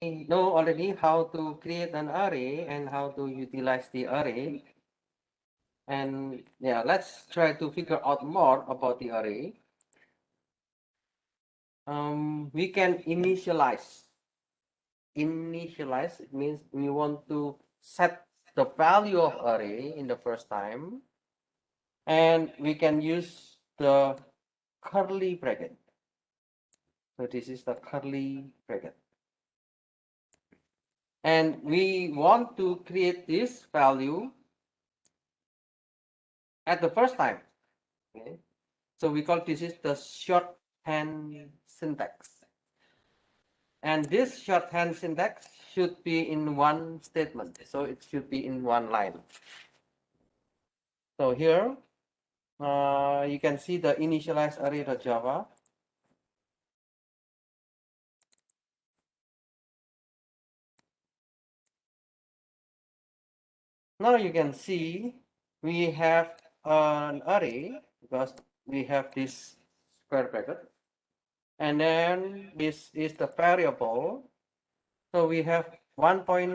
know already how to create an array and how to utilize the array. And yeah, let's try to figure out more about the array. We can initialize. Initialize, it means we want to set the value of array in the first time, and we can use the curly bracket. So this is the curly bracket. And we want to create this value at the first time. Okay? So we call this is the shorthand syntax. And this shorthand syntax should be in one statement. So it should be in one line. So here, you can see the initialize array.java. Now you can see we have an array because we have this square bracket. And then this is the variable. So we have 1.9,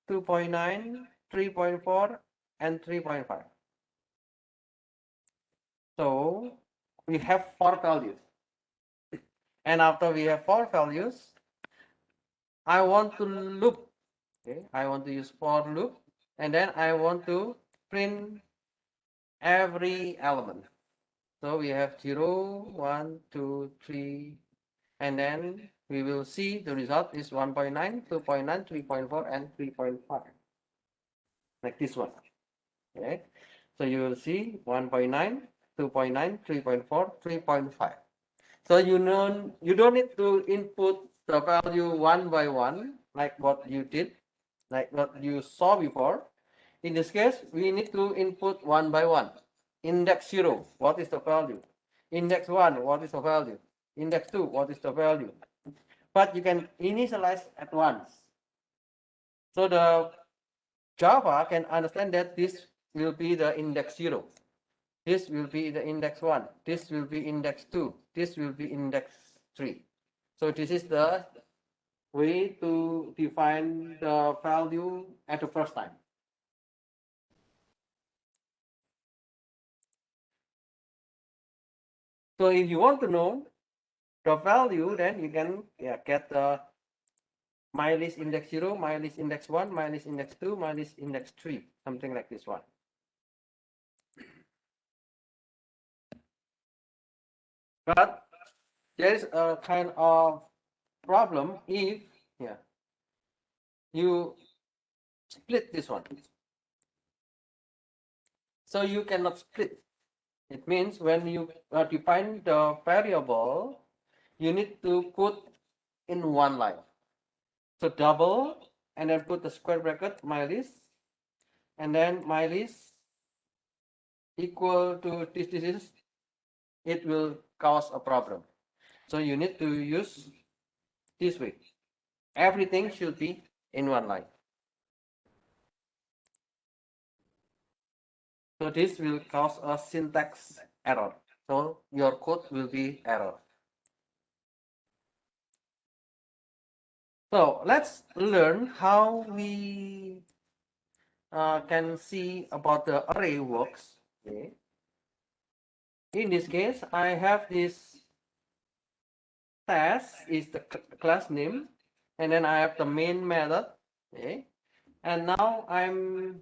2.9, 3.4, and 3.5. So we have 4 values. And after we have 4 values, I want to loop. Okay, I want to use for loop, and then I want to print every element. So we have 0, 1, 2, 3, and then we will see the result is 1.9, 2.9, 3.4, and 3.5. Like this one. Okay. So you will see 1.9, 2.9, 3.4, 3.5. So you don't need to input the value one by one like what you did, like what you saw before. In this case, we need to input one by one. Index 0, what is the value? Index 1, what is the value? Index 2, what is the value? But you can initialize at once. So the Java can understand that this will be the index 0. This will be the index 1. This will be index 2. This will be index 3. So this is the way to define the value at the first time. So if you want to know the value, then you can get the mylist index 0, mylist index 1, mylist index 2, mylist index 3, something like this one. But there is a kind of problem if you split this one. So you cannot split. It means when you define the variable, you need to put in one line. So double and then put the square bracket mylist, and then mylist equal to this, it will cause a problem. So you need to use this way. Everything should be in one line. So this will cause a syntax error. So your code will be error. So let's learn how we can see about the array works. Okay. In this case, I have this test is the class name, and then I have the main method. Okay. And now I'm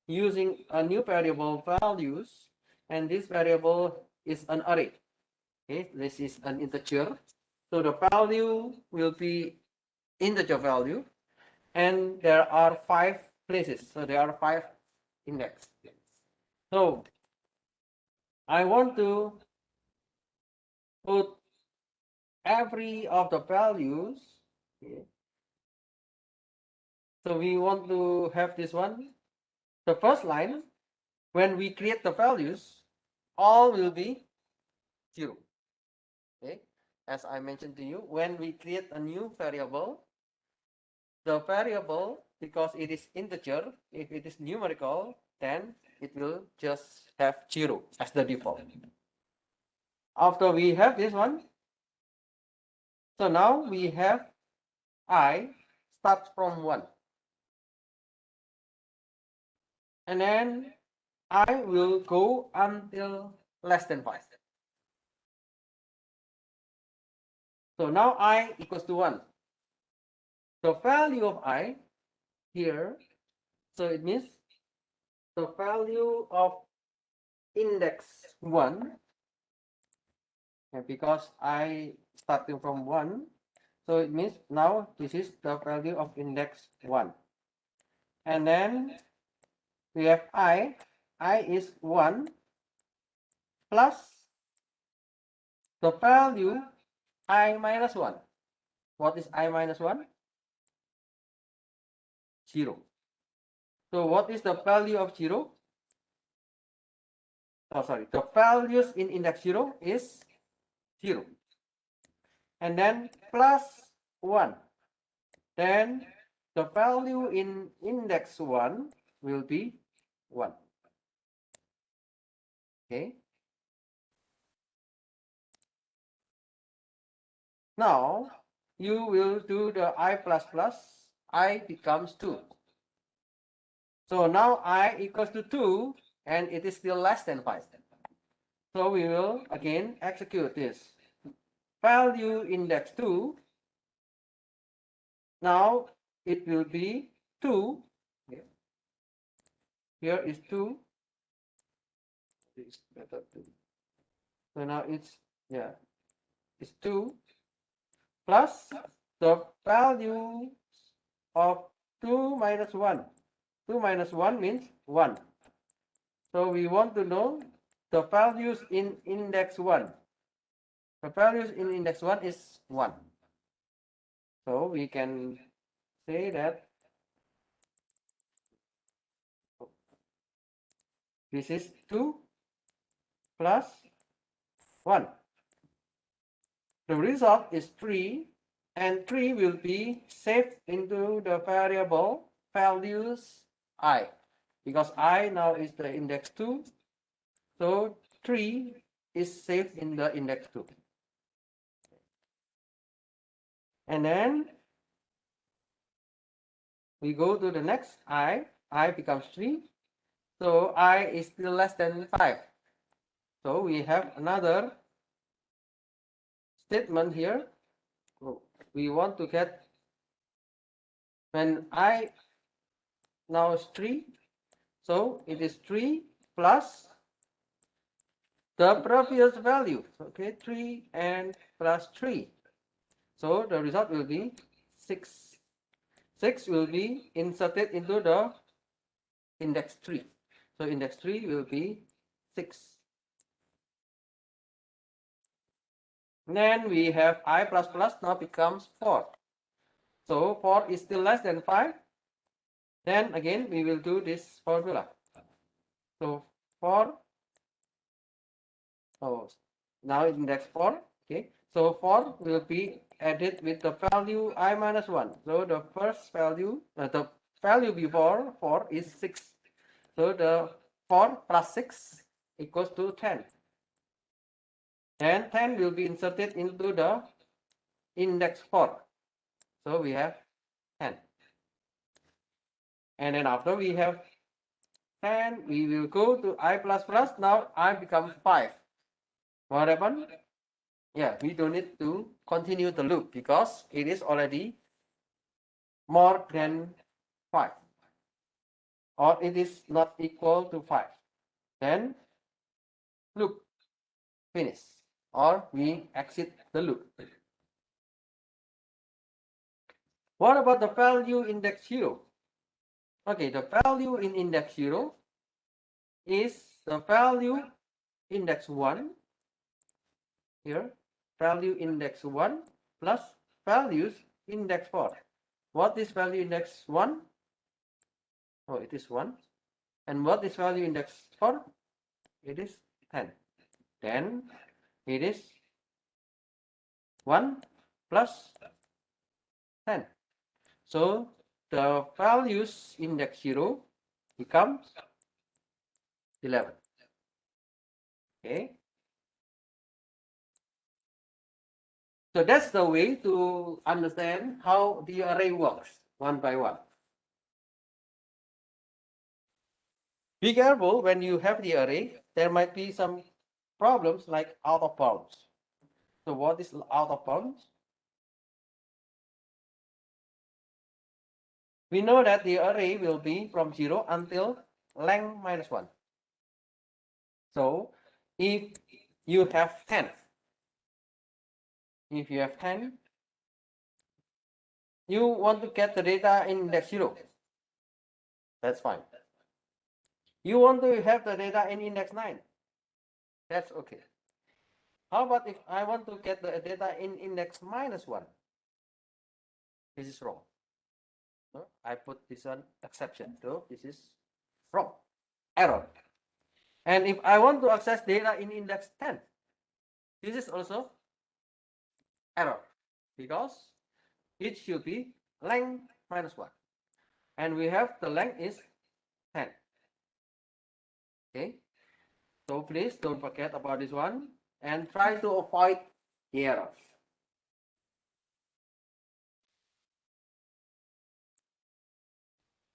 using a new variable values, and this variable is an array. Okay, this is an integer. So the value will be integer value, and there are 5 places. So there are 5 index. So I want to put every of the values. Okay. So we want to have this one. The first line, when we create the values, all will be 0. Okay. As I mentioned to you, when we create a new variable, the variable, because it is integer, if it is numerical, then it will just have 0 as the default. After we have this one, so now we have I starts from 1. And then I will go until less than 5. So now I equals to 1. The value of I here, so it means the value of index 1, and because I starting from 1, so it means now this is the value of index 1. And then we have I is 1 plus the value I minus 1. What is I minus 1? 0. So what is the value of 0? Oh, sorry. The values in index 0 is 0. And then plus 1. Then the value in index 1 will be 1. Okay. Now you will do the I plus plus. I becomes 2. So now I equals to 2 and it is still less than 5. So we will again execute this. Value index 2. Now it will be 2. Here is 2. It's better 2. So now it's, yeah, it's 2 plus the value of 2 minus 1. 2 minus 1 means 1. So we want to know the values in index 1. The values in index 1 is 1. So we can say that this is 2 plus 1. The result is 3, and 3 will be saved into the variable values I, because I now is the index 2. So 3 is saved in the index 2. And then we go to the next I becomes 3. So I is still less than 5. So we have another statement here. We want to get when I now is 3. So it is 3 plus the previous value. Okay, 3 and plus 3. So the result will be 6. 6 will be inserted into the index 3. So index 3 will be 6. Then we have I plus plus now becomes 4. So 4 is still less than 5. Then again we will do this formula. So 4, oh, now index 4. Okay, so 4 will be added with the value I minus 1. So the first value, the value before 4 is 6. So the 4 plus 6 equals to 10. And 10 will be inserted into the index 4. So we have 10. And then after we have 10, we will go to I plus plus. Now I becomes 5. What happened? Yeah, we don't need to continue the loop because it is already more than 5. Or it is not equal to 5. Then loop finish. Or we exit the loop. What about the value index 0? Okay, the value in index 0 is the value index 1 here, value index 1 plus values index 4. What is value index 1? Oh, it is 1. And what is value index 4? It is 10. Then it is 1 plus 10. So the values index 0 becomes 11. Okay. So that's the way to understand how the array works one by one. Be careful when you have the array, there might be some problems like out of bounds. So what is out of bounds? We know that the array will be from 0 until length minus 1. So if you have 10, if you have 10, you want to get the data in index 0. That's fine. You want to have the data in index 9. That's okay. How about if I want to get the data in index minus 1? This is wrong. No, I put this one exception. So this is wrong. Error. And if I want to access data in index 10, this is also error because it should be length minus 1. And we have the length is 10. Okay. So please don't forget about this one and try to avoid the errors.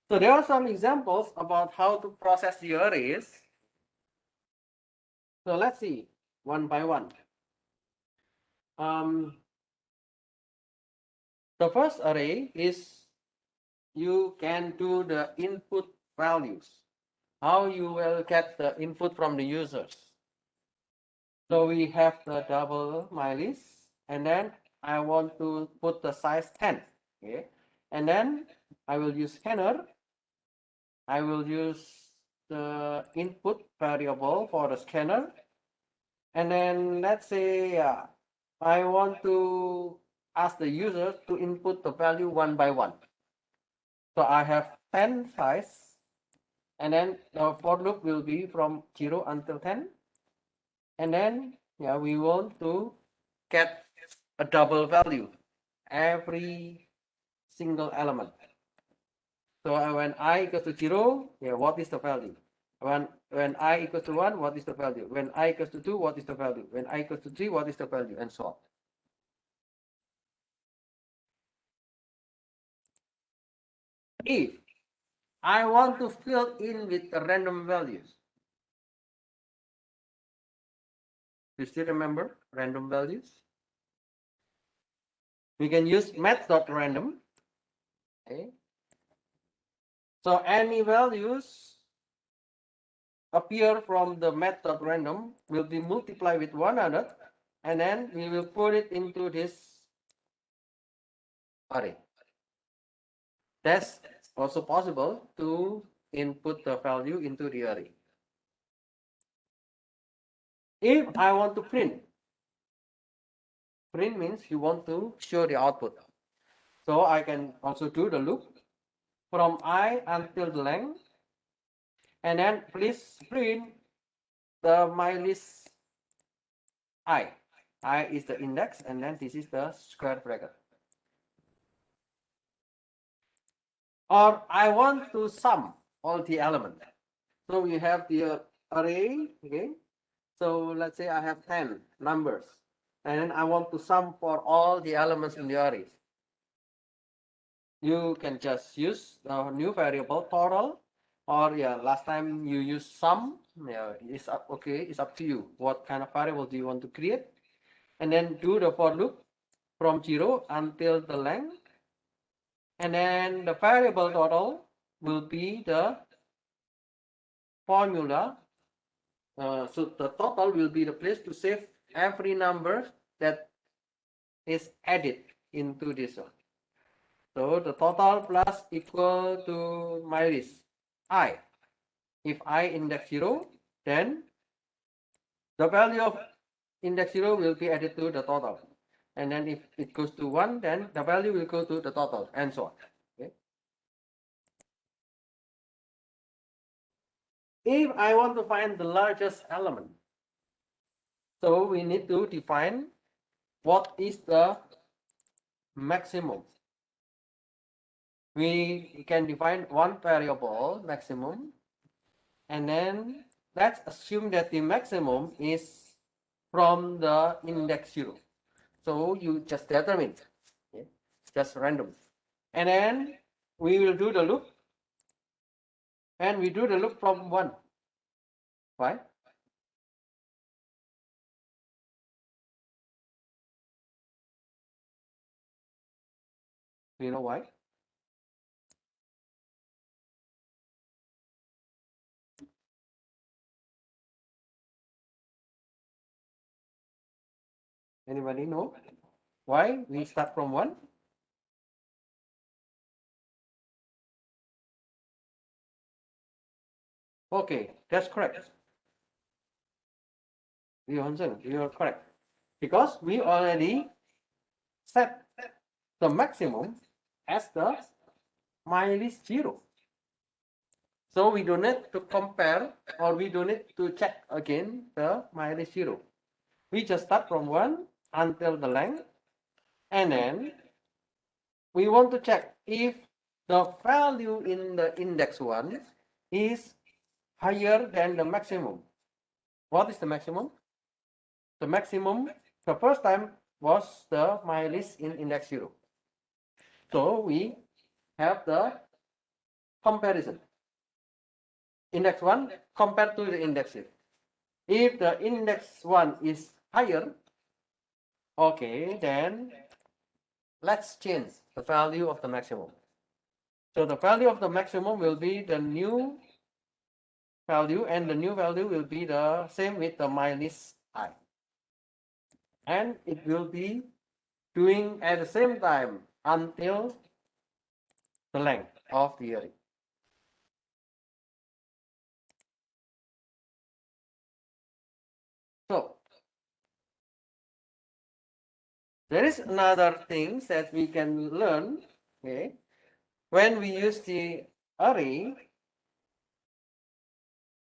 So there are some examples about how to process the arrays. So let's see one by one. The first array is you can do the input values. How you will get the input from the users. So we have the double mylist, and then I want to put the size 10. Okay, and then I will use scanner. I will use the input variable for the scanner, and then let's say I want to ask the user to input the value one by one. So I have 10 size, and then the for loop will be from 0 until 10. And then we want to get a double value every single element. So when I equals to 0, what is the value? When I equals to 1, what is the value? When I equals to 2, what is the value? When I equals to 3, what is the value? And so on. If I want to fill in with the random values, you still remember random values? We can use math.random. Okay. So any values appear from the math.random will be multiplied with one another, and then we will put it into this array. That's also possible to input the value into the array. If I want to print means you want to show the output. So I can also do the loop from I until the length, and then please print the mylist I. I is the index, and then this is the square bracket. Or I want to sum all the elements. So we have the array, okay? So let's say I have 10 numbers, and then I want to sum for all the elements in the array. You can just use the new variable total, or last time you used sum. It's up, okay, it's up to you. What kind of variable do you want to create? And then do the for loop from 0 until the length. And then the variable total will be the formula. So the total will be the place to save every number that is added into this one. So the total plus equal to mylist I. If I index 0, then the value of index 0 will be added to the total. And then if it goes to 1, then the value will go to the total, and so on. Okay. If I want to find the largest element, so we need to define what is the maximum. We can define one variable maximum, and then let's assume that the maximum is from the index 0. So you just determine, okay? Just random. And then we will do the loop, and we do the loop from 1. Why? Do you know why? Anybody know why we start from 1? Okay, that's correct. Johansson, you are correct. Because we already set the maximum as the minus 0. So we don't need to compare, or we don't need to check again the minus 0. We just start from 1 until the length, and then we want to check if the value in the index 1 is higher than the maximum. What is the maximum? The maximum the first time was the minus in index 0. So we have the comparison. Index 1 compared to the index 0. If the index 1 is higher, okay, then let's change the value of the maximum. So the value of the maximum will be the new value, and the new value will be the same with the minus I. And it will be doing at the same time until the length of the array. So there is another thing that we can learn, okay? When we use the array,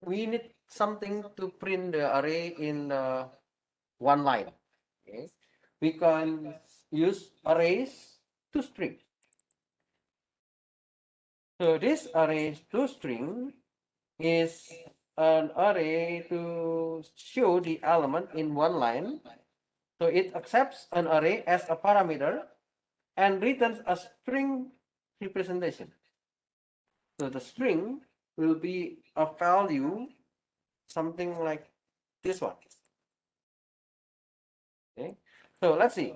we need something to print the array in one line. Okay? We can use arrays to string. So this array to string is an array to show the element in one line. So it accepts an array as a parameter and returns a string representation. So the string will be a value, something like this one. Okay, so let's see.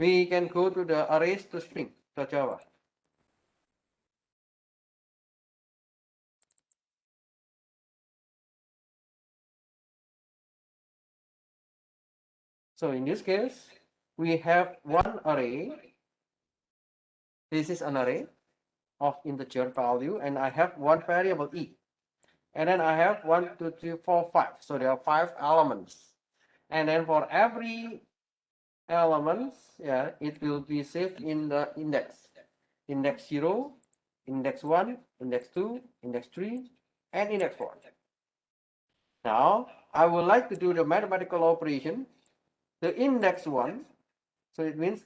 We can go to the arrays to string to Java. So in this case, we have one array. This is an array of integer value, and I have one variable e. And then I have 1, 2, 3, 4, 5. So there are 5 elements. And then for every elements, yeah, it will be saved in the index. Index 0, index 1, index 2, index 3, and index 4. Now, I would like to do the mathematical operation. The index 1, so it means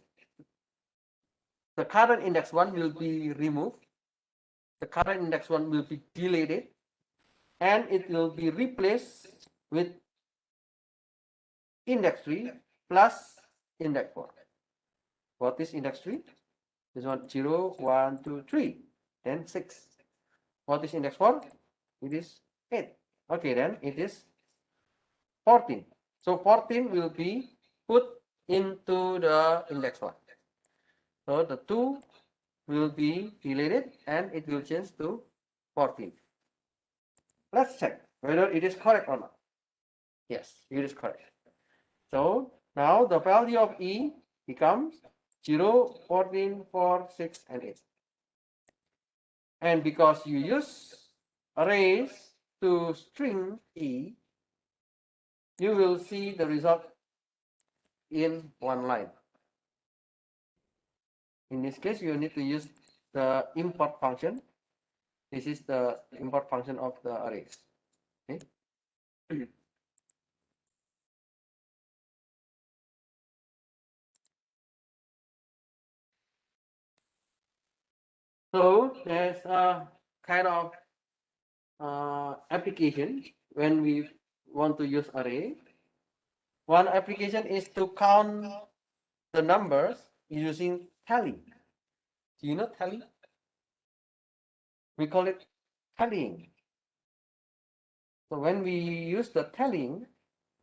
the current index 1 will be removed. The current index 1 will be deleted, and it will be replaced with index 3 plus index 4. What is index 3? This one 0, 1, 2, 3, then 6. What is index 4? It is 8. Okay, then it is 14. So 14 will be put into the index 1. So the 2 will be deleted and it will change to 14. Let's check whether it is correct or not. Yes, it is correct. So now the value of E becomes 0, 14, 4, 6, and 8. And because you use arrays to string E, you will see the result in one line. In this case, you need to use the import function. This is the import function of the arrays. Okay. So there's a kind of application when we want to use array. One application is to count the numbers using tally. Do you know tally? We call it tallying. So when we use the tallying,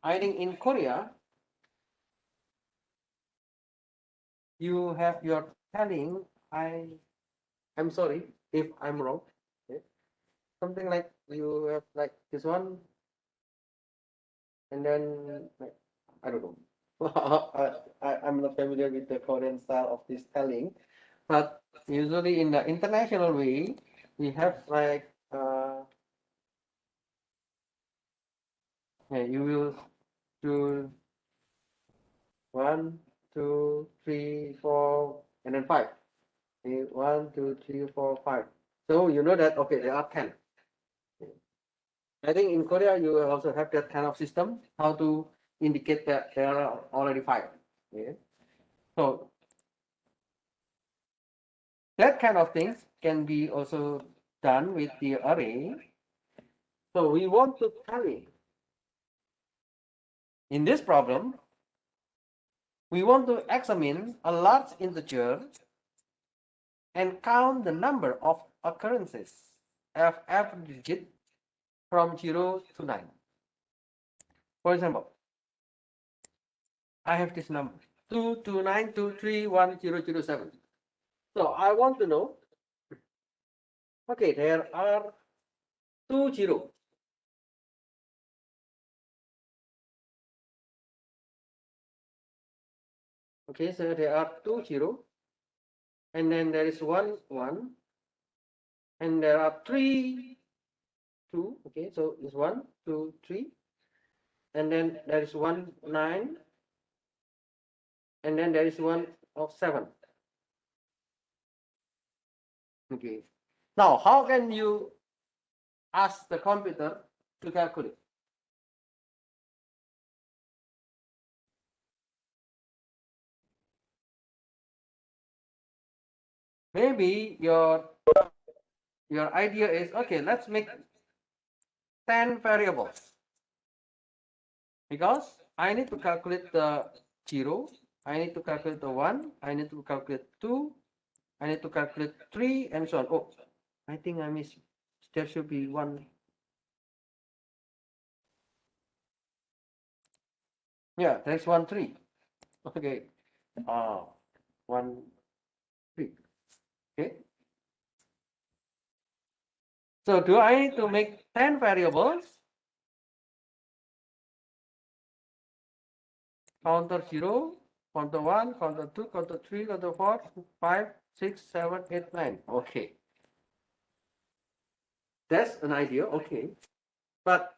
I think in Korea, you have your tallying. I'm sorry if I'm wrong. Okay. Something like you have like this one, and then like, I don't know. I'm not familiar with the Korean style of this tallying, but usually in the international way, we have like yeah, you will do 1, 2, 3, 4, and then 5. Okay, 1, 2, 3, 4, 5. So you know that okay, there are 10. I think in Korea you also have that kind of system, how to indicate that there are already 5. Okay. So that kind of things can be also done with the array. So we want to tally. In this problem, we want to examine a large integer and count the number of occurrences of every digit from 0 to 9. For example, I have this number 229231007. So I want to know, okay, there are 2 zeros. Okay, so there are 2 zeros, and then there is 1 1, and there are 3 2. Okay, so it's 1 2 3, and then there is 1 9, and then there is 1 of 7. Okay, now how can you ask the computer to calculate? Maybe your idea is, okay, let's make 10 variables, because I need to calculate the 0, I need to calculate the 1, I need to calculate 2, I need to calculate 3, and so on. Oh, I think I missed. There should be 1. Yeah, there's 1 3. Okay. 1 3. Okay. So do I need to make 10 variables? Counter 0, counter 1, counter 2, counter 3, counter 4, 5, 6, 7, 8, 9. Okay. That's an idea. Okay. But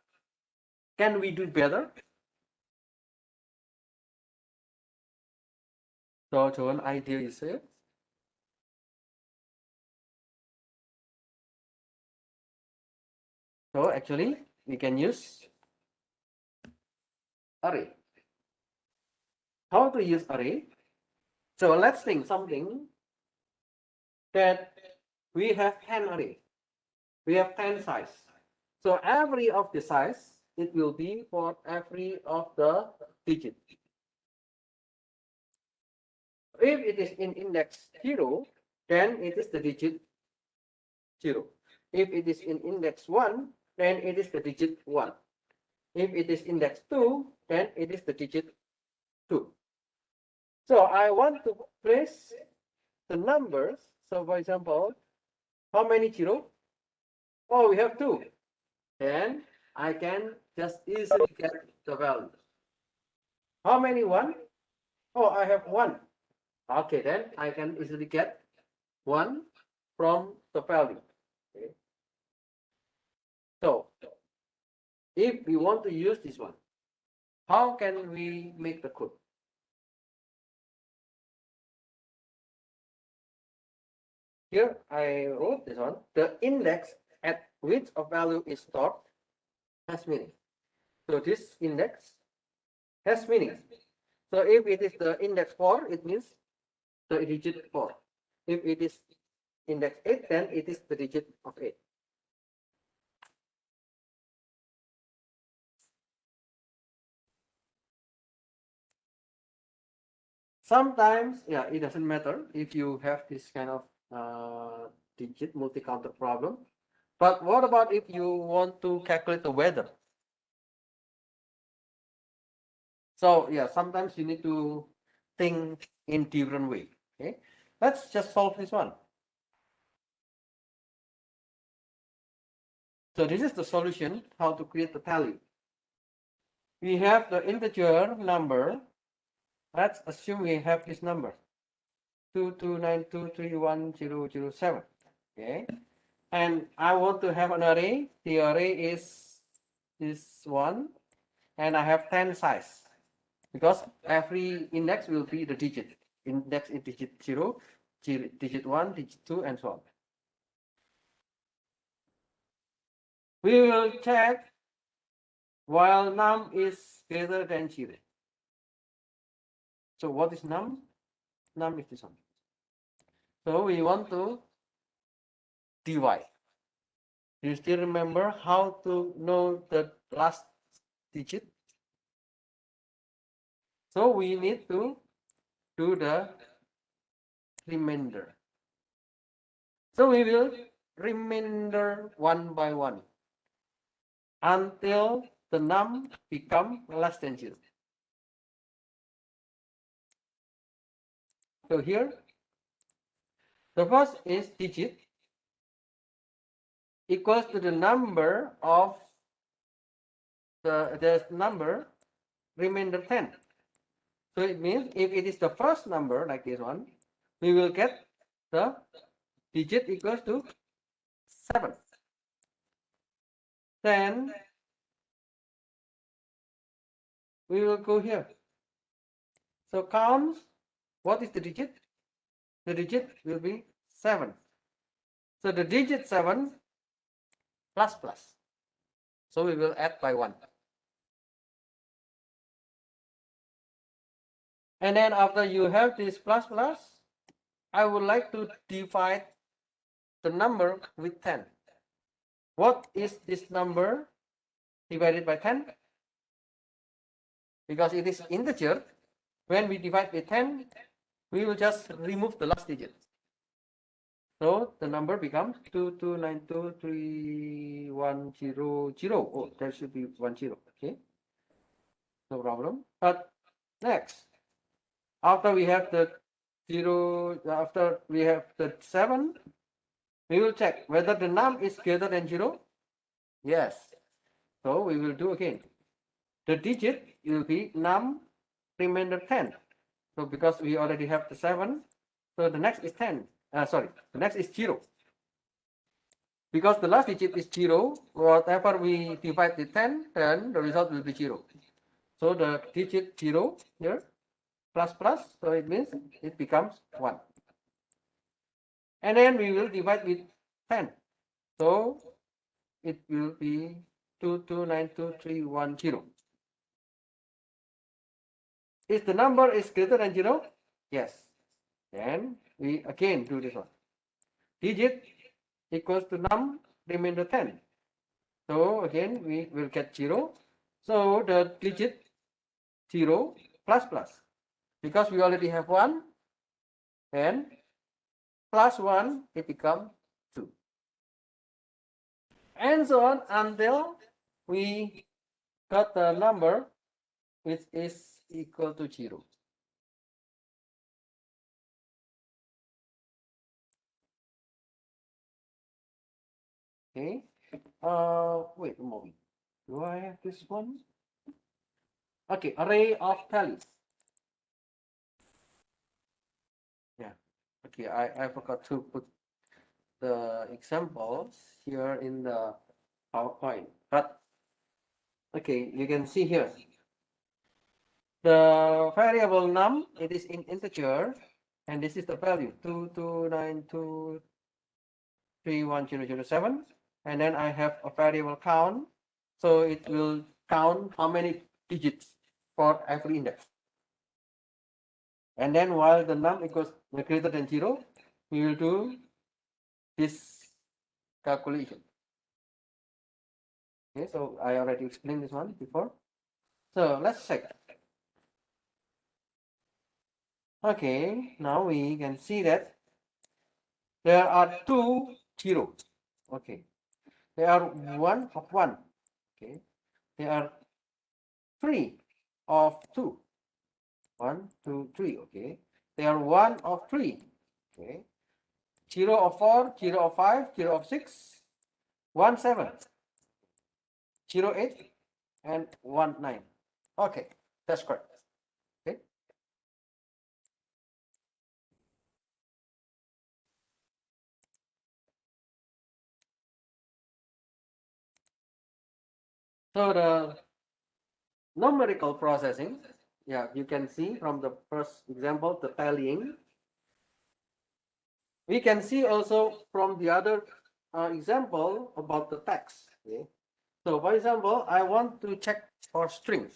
can we do better? So an idea is it. So actually, we can use array. How to use array? So let's think something that we have 10 array. We have 10 size. So every of the size, it will be for every of the digit. If it is in index 0, then it is the digit 0. If it is in index 1, then it is the digit 1. If it is index 2, then it is the digit 2. So I want to place the numbers. So for example, how many 0? Oh, we have 2. Then I can just easily get the value. How many 1? Oh, I have 1. Okay, then I can easily get 1 from the value. Okay. So if we want to use this one, how can we make the code? Here I wrote this one. The index at which a value is stored has meaning. So this index has meaning. So if it is the index 4, it means the digit 4. If it is index 8, then it is the digit of 8. Sometimes, yeah, it doesn't matter if you have this kind of digit multi-counter problem. But what about if you want to calculate the weather? So yeah, sometimes you need to think in different way. Okay, let's just solve this one. So this is the solution, how to create the value. We have the integer number. Let's assume we have this number 229231007. Okay, and I want to have an array. The array is this one, and I have 10 size because every index will be the digit. Index is digit 0, digit 1, digit 2, and so on. We will check while num is greater than 0. So what is num? Num is this one. So we want to divide. Do you still remember how to know the last digit? So we need to do the remainder. So we will remainder one by one until the num become less than 0. So here, the first is digit equals to the number of the number remainder 10. So it means if it is the first number like this one, we will get the digit equals to 7. Then we will go here. So count, what is the digit? The digit will be 7. So the digit 7 plus plus. So we will add by 1. And then after you have this plus plus, I would like to divide the number with 10. What is this number divided by 10? Because it is integer, when we divide by 10, we will just remove the last digit. So the number becomes 2292310. Oh, there should be 10. Okay, no problem. But next, after we have the 0, after we have the 7, we will check whether the num is greater than 0. Yes. So we will do again. The digit will be num remainder 10. So because we already have the 7, so the next is 10. Sorry, the next is 0. Because the last digit is 0, whatever we divide with 10, then the result will be 0. So the digit 0 here, plus plus, so it means it becomes 1. And then we will divide with 10. So it will be 2292310. If the number is greater than 0, yes. Then we again do this one. Digit equals to num remainder 10. So again we will get 0. So the digit 0 plus plus. Because we already have 1, and plus 1, it becomes 2. And so on until we got the number which is equal to 0. Okay. Wait a moment. Do I have this one? Okay, array of values. Yeah. Okay, I forgot to put the examples here in the PowerPoint. But okay, you can see here. The variable num, it is in integer, and this is the value 229231007. And then I have a variable count, so it will count how many digits for every index. And then while the num equals greater than 0, we will do this calculation. Okay, so I already explained this one before. So let's check. Okay, now we can see that there are two zeros. Okay, there are one of one. Okay, there are three of two. 1, 2, 3. Okay, they are one of three. Okay, 0 of 4, 0 of 5, 0 of 6, 1, 7, 0, 8, and 1, 9. Okay, that's correct. Okay. So the numerical processing, yeah, you can see from the first example, the tallying. We can see also from the other example about the text. Okay. So for example, I want to check for string.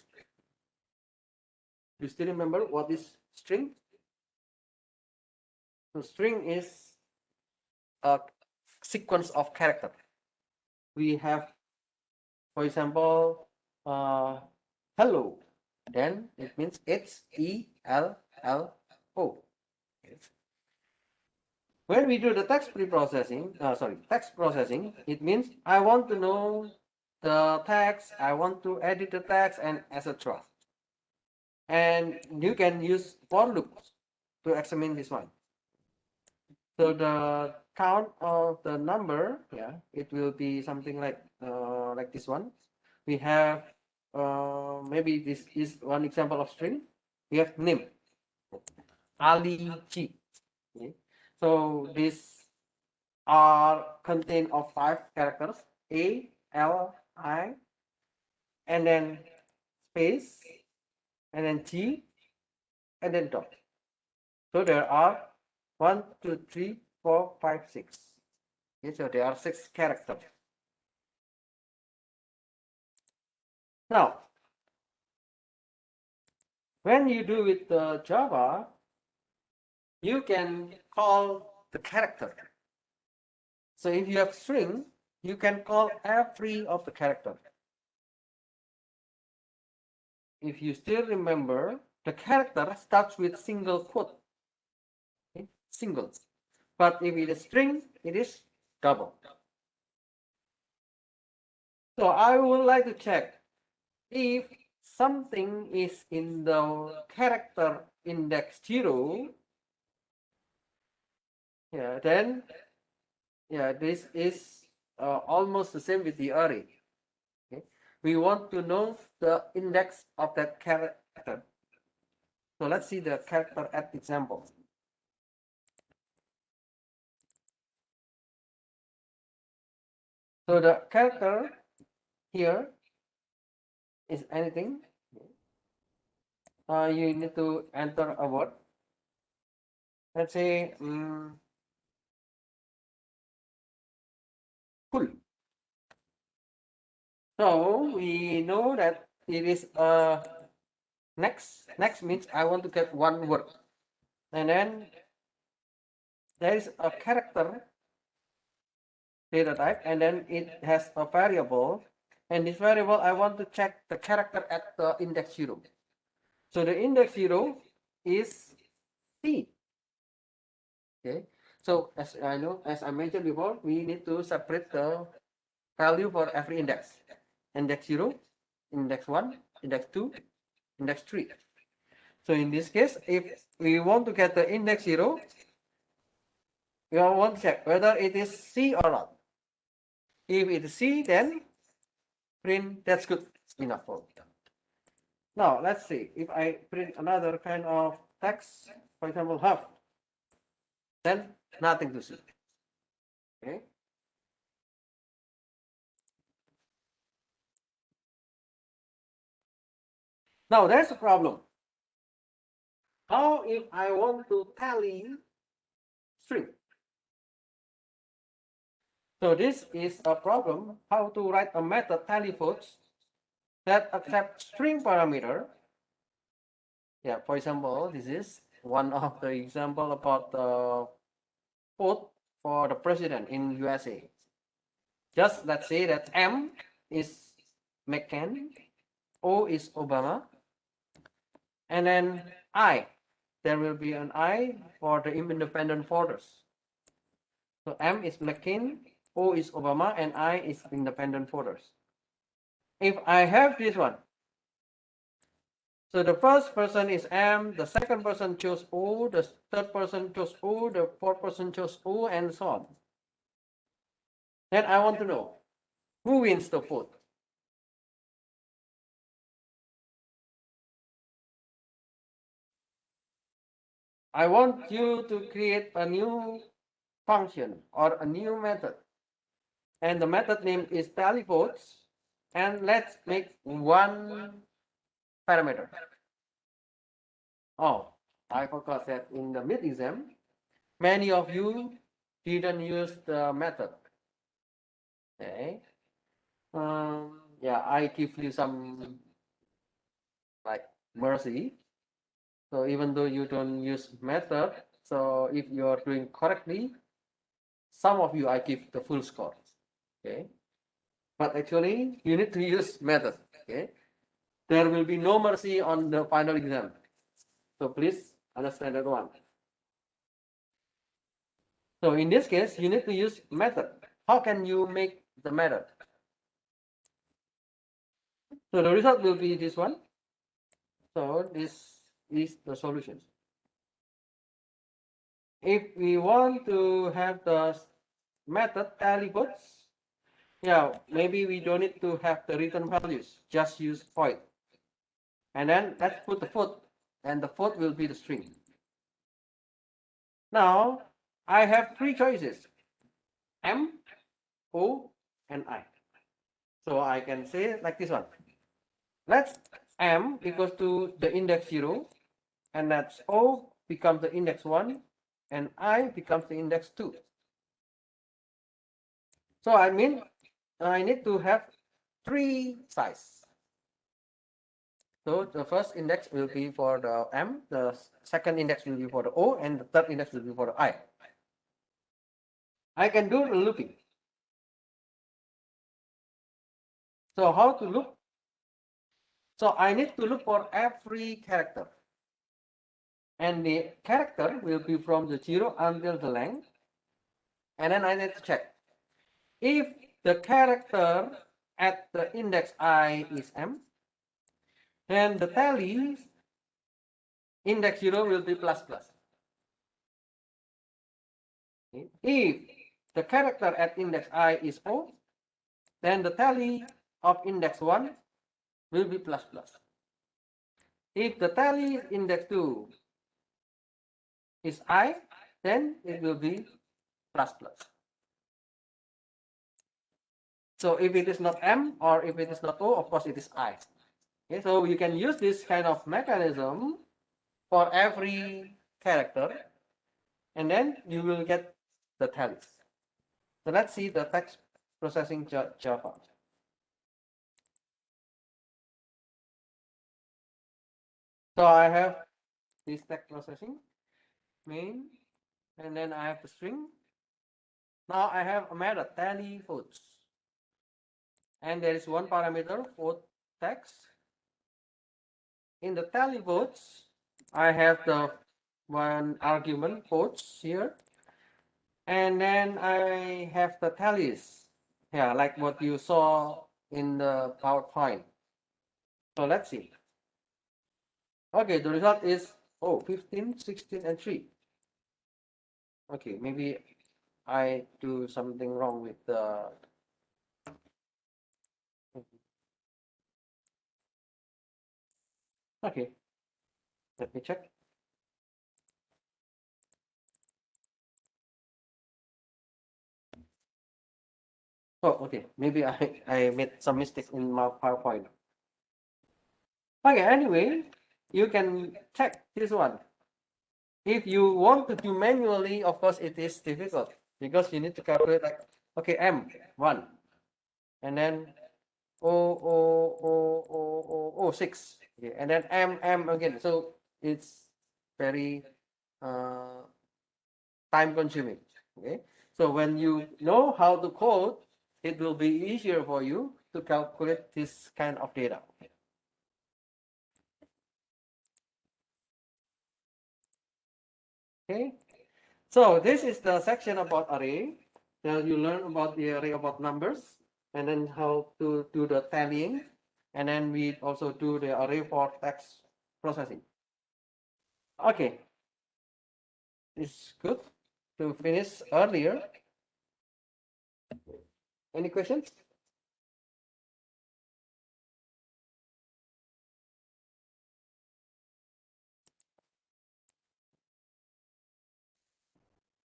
You still remember what is string? So string is a sequence of character. We have, for example, hello. Then it means HELLO. When we do the text preprocessing, text processing, it means I want to know the text, I want to edit the text, and etc. And you can use for loops to examine this one. So the count of the number, yeah, it will be something like this one. We have maybe this is one example of string. We have name Ali G. Okay. So these are contain of 5 characters: A, L, I, and then space, and then G, and then dot. So there are 1, 2, 3, 4, 5, 6. Okay, so there are 6 characters. Now, when you do with Java, you can call the character. So if you have string, you can call every of the character. If you still remember, the character starts with single quote. Okay? Single. But if it is string, it is double. So I would like to check if something is in the character index 0, yeah, then yeah, this is almost the same with the array. Okay? We want to know the index of that character. So let's see the character at example. So the character here is anything. You need to enter a word. Let's say cool. So we know that it is next. Next means I want to get one word, and then there is a character data type, and then it has a variable, and this variable I want to check the character at the index 0. So the index 0 is C. Okay. So as I mentioned before, we need to separate the value for every index. Index 0, index 1, index 2, index 3. So in this case, if we want to get the index 0, we want to check whether it is C or not. If it is C, then print that's good enough for me. Now let's see if I print another kind of text, for example, half, then nothing to see. Okay. Now there's a problem. How if I want to tally string? So this is a problem, how to write a method tally floats that accept string parameter. Yeah, for example, this is one of the example about the vote for the president in USA. Just let's say that M is McCain, O is Obama, and then I there will be an I for the independent folders. So M is McCain, O is Obama, and I is independent folders. If I have this one, so the first person is M, the second person chose O, the third person chose O, the fourth person chose O, and so on. Then I want to know who wins the vote. I want you to create a new function or a new method. And the method name is tally votes. And let's make one parameter. Oh, I forgot that in the mid exam, many of you didn't use the method. Okay. Yeah, I give you some like mercy. So even though you don't use method, so if you are doing correctly, some of you I give the full score. Okay. But actually you need to use method. Okay. There will be no mercy on the final exam. So please understand that one. So in this case, you need to use method. How can you make the method? So the result will be this one. So this is the solution. If we want to have the method tally votes, yeah, maybe we don't need to have the return values, just use void. And then let's put the vote, and the vote will be the string. Now I have three choices, M, O, and I. So I can say like this one. Let's M equals to the index 0, and that's O becomes the index 1, and I becomes the index 2. So I mean, I need to have three size. So the first index will be for the M, the second index will be for the O, and the third index will be for the I. I can do the looping. So how to loop? So I need to look for every character. And the character will be from the 0 until the length. And then I need to check. If the character at the index I is M, then the tally index 0 will be plus plus. If the character at index I is O, then the tally of index 1 will be plus plus. If the tally index 2 is I, then it will be plus plus. So if it is not M or if it is not O, of course it is I. Okay, so you can use this kind of mechanism for every character, and then you will get the tallies. So let's see the text processing Java. So I have this text processing main, and then I have the string. Now I have a method tally votes, and there is one parameter vote text. In the tally votes, I have the one argument votes here, and then I have the tallies. Yeah, like what you saw in the PowerPoint. So let's see. Okay, the result is 15, 16, and 3. Okay, maybe I do something wrong with the. Okay, let me check. Oh, okay, maybe I made some mistake in my PowerPoint. Okay, anyway, you can check this one. If you want to do manually, of course, it is difficult because you need to calculate like, okay, M1, and then O6, okay, and then M again. So it's very time consuming. Okay, so when you know how to code, it will be easier for you to calculate this kind of data. Okay, so this is the section about array. Now you learn about the array about numbers, and then how to do the tallying, and then we also do the array for text processing. Okay, it's good to finish earlier. Any questions?